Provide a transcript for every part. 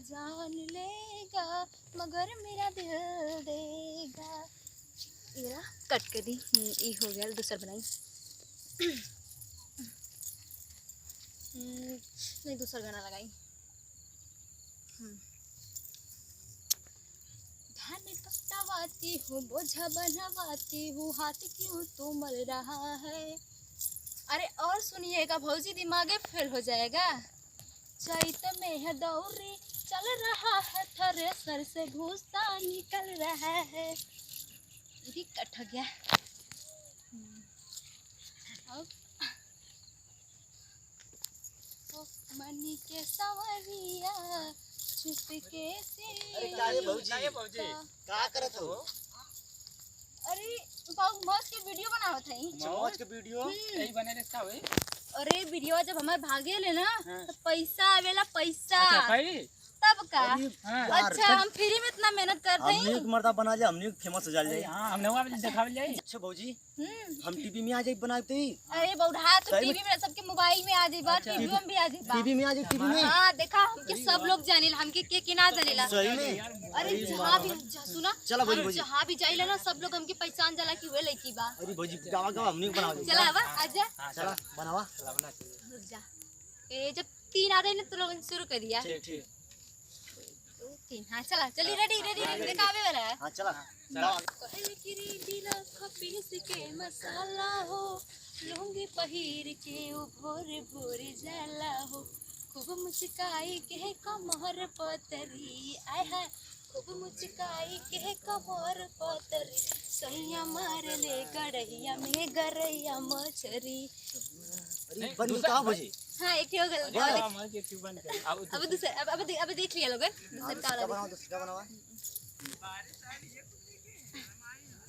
जान लेगा मगर मेरा दिल देगा। ये कट कर दी, ये हो गया, दूसरा बनाई। नहीं, दूसरा गाना लगाई। धान कटवाती हूँ, बोझा बनवाती हूँ, हाथ क्यों तो मल रहा है। अरे और सुनिएगा भौजी, दिमागे फेल हो जाएगा। चैत में है दौरी चल रहा है, थ्रेसर से भूसा निकल रहा है। ये कट हो गया। अब मनी के सवरिया चुपके से। अरे भौजी का करत हो? अरे बाबू मौज के वीडियो बनावत हई। मौज के वीडियो यही बने रहता है। अरे वीडियो जब हमारे भागे ले ना तो पैसा आवेला, पैसा। अच्छा भाई तब का? यार, अच्छा हम फ्री में इतना मेहनत करते हैं। हमने एक मर्दा बना लिया, हमने फेमस हो जाए। हां हमने वहां पे दिखावे जाई। अच्छा भौजी, हम टीवी में आ जाए बनाते ही। अरे बौढ़ा तो टीवी में सबके मोबाइल में आ जाइबा, टीवी में भी आ जाइबा। टीवी में आ जाए, टीवी में। हां देखा, हमके सब लोग जानेला, हमके के ना जानेला। सही में। अरे जहां भी सुना, चला भौजी, भौजी जहां भी जाइला ना सब लोग हमके पहचान जाला कि वे लड़की बा। अरे भौजी गावा गावा हमने बना लिया। चला आवा, आजा। चला बनावा। रुक जा। ए जब 3 आ रहे ने तो लोग शुरू कर दिया। ठीक ठीक। 3 हां चला, चली रेडी दिखावे वाला है। हां चला। कहल की रेडी रख पीस के मसाला हो, लौंगी पहिर के उ भोर भोर जाला हो। खूब मुचकाई के कमर पतरी, आय हाय खूब मुचकाई के कमर पतरी। सैया मार ले गड़ैया में गरैया मछरी। अरे बन का भौजी? हाँ एक ही हो गया। हां मैं के ट्यूब बन कर अब दूसरा, अब देख लिया लोगन, दूसरा का वाला बनाओ, दूसरा बनावा।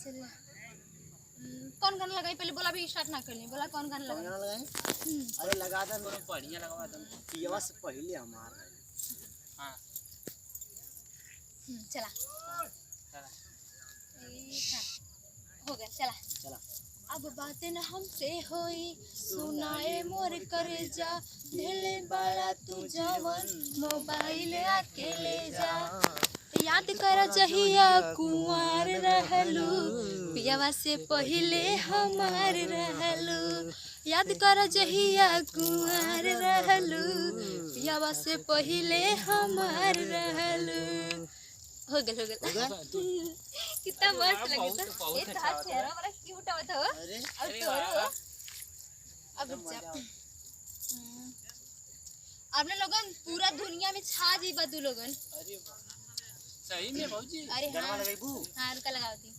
चल। कौन गाना लगाई पहले बोला, भी स्टार्ट ना करनी, बोला कौन गाना लगाई। गाना लगाए? अरे लगा दे, मेरे बढ़िया लगवा दम। पियवा से पहले हमार। हां चला चला हो गया, चला चला। अब बातें न हमसे होई, सुनाए मोर करेजा, दिले बड़ा तू जवन मोबाइल आके ले जा। याद कर जहिया कुंवार रहलू, पियावा से पहले हमार रहलू। याद कर जहिया कुंवार रहलू, पियावा से पहले हमार रहलू। हो गया कितना मस्त लगे था। ये था चेहरा बड़ा क्यूट आवत हो। अरे अब तोरो अब जा। आपने लोगन पूरा दुनिया में छा जी बदू लोगन। अरे सही में भौजी। अरे गाना हाँ लगाईबू? हाँ रुका लगावती।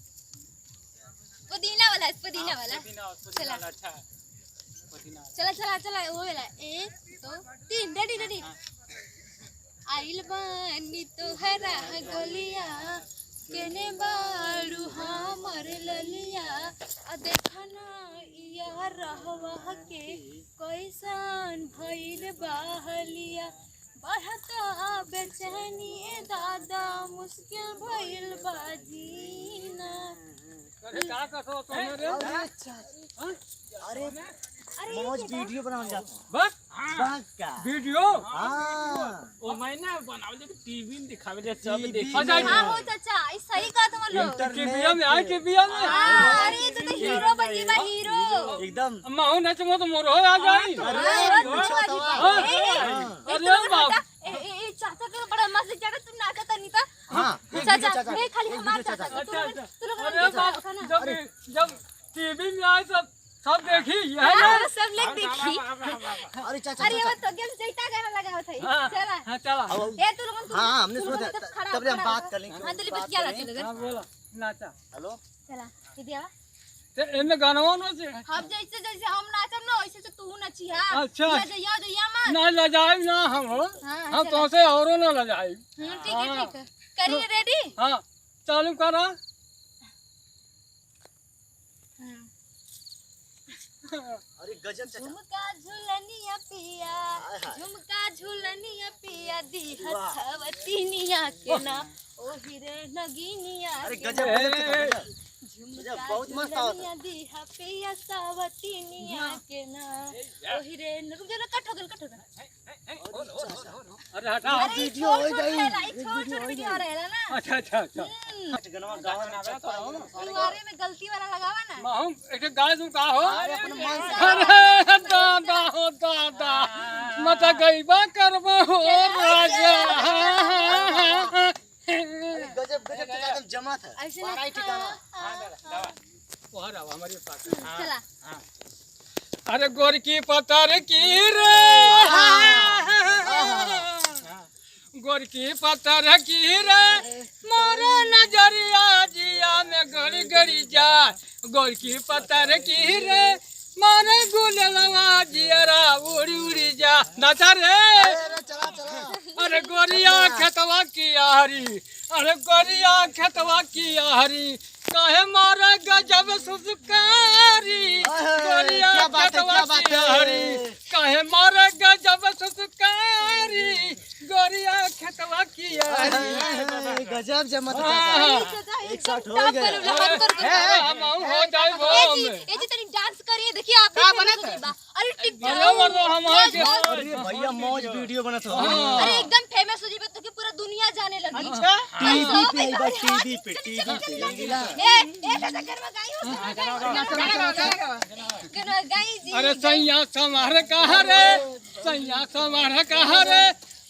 पुदीना वाला, पुदीना वाला। पुदीना अच्छा पुदीना। चला चला चला वो वाला 1 2 3 रेडी। आइल बानी तोहरा गोलिया, केने बाड़ू हमर ललिया। आ देखा ना यार रहवा के कैसन भइल बाहलिया। बढ़ता बेचैनी दादा, मुश्किल भइल बाजीना। अरे का कथो सोने रे? अरे मौज वीडियो बनाने जाता हूँ। बस बस का वीडियो। हाँ ओ मैंने बनावे जे टीवी में दिखावे जे सब टीवी देखी में। जाए। हाँ हो चाचा, इस सही कहा तुम लोग। टीवी में आई टीवी में। हाँ, अरे तू तो हीरो बन जीवा, हीरो। एकदम। माहू नचमो तो मोर हो आ जाई। अरे बाप ए चाचा के बड़ा मस्त जगह तुम नाचता नहीं था। हाँ चाचा मैं खाली हमार चाचा अच्छा अच्छा। तू लोग अरे बाप जब टीवी में आए सब देखी है ना। सब लोग देखी। अरे चाचा अरे वो तो गेम जैता गाना लगा हुआ था। चला हां चला। ए तू लोग हाँ हमने सुना था, तब हम बात कर लेंगे। हां दिल्ली बस क्या रहते लोग। हां बोला नाचा। हेलो चला दीदी आ ते एमे गानवा न से हम जैसे हम नाचम ना वैसे से तू नची हां। अच्छा। या मत ना लजाई ना हम हो। हाँ, हम तो से औरो ना लजाई। ठीक है करिए रेडी। हां चालू करा। अरे गजब चाचा। झुमका झुलनिया पिया, झुमका झुलनिया पिया दी हथवतीनिया के ना, ओ हिरे नगीनिया। अरे गजब गजब चाचा, गजब। बहुत मस्त आवत है। झुमका दिहा पिया सावतीनिया के ना ओही रे रुक जा कट हो गल अरे हटा अरे वीडियो हो गई। छोड़ वीडियो आ रहेला ना अच्छा अच्छा अच्छा गनवा गावा ना चाचा तुम्हारे में गलती वाला लगावा ना माहूम एक गाय तुम का हो अरे अपन मन से अरे दादा हो दादा मत गईबा करबा हो राजा गजब गजब चाचा एकदम जमात है ऐसे पारा ही ठिकाना वहाँ रहो हमारे पास चला अरे गोर की पतर की रे गोर की पतर की रे मोरे नजरिया जिया में गड़ी गड़ी जा गोर की पतर की रे मारे गुलवा जियरा उड़ी उड़ी जा नाचा रे अरे चला चला अरे गोरिया खेतवा की आहरी अरे गोरिया खेतवा की आहरी काहे मारे गजब सुसकारी गोरिया क्या बात है, खेतवा क्या बात की है? आहरी काहे मारे गजब सुसकारी गोरिया खेतवा की आहरी गजब जमात है हाँ। चाचा एक साथ हो गए। हम हो जाए वो में ए जी तनी डांस करिए देखिए आप का बनत है? अरे टिकटॉक बराबर तो हमारे अरे भैया मौज वीडियो बनत हो अरे एकदम फेमस हो जीबे तो कि पूरा दुनिया जाने लगी टीवी पे आइबा टीवी पे ए ऐसा करवा गाई हो करवा गाई जी अरे सैया समार कहा रे सैया समार कहा रे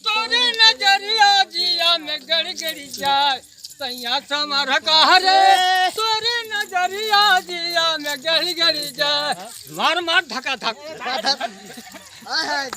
तोरे नजरिया जिया में गड़ी गड़ी जाए सैया समार कहा रे तोरे नजरिया जिया में गड़ी गड़ी जाए मार मार धक्का धक हाय हाय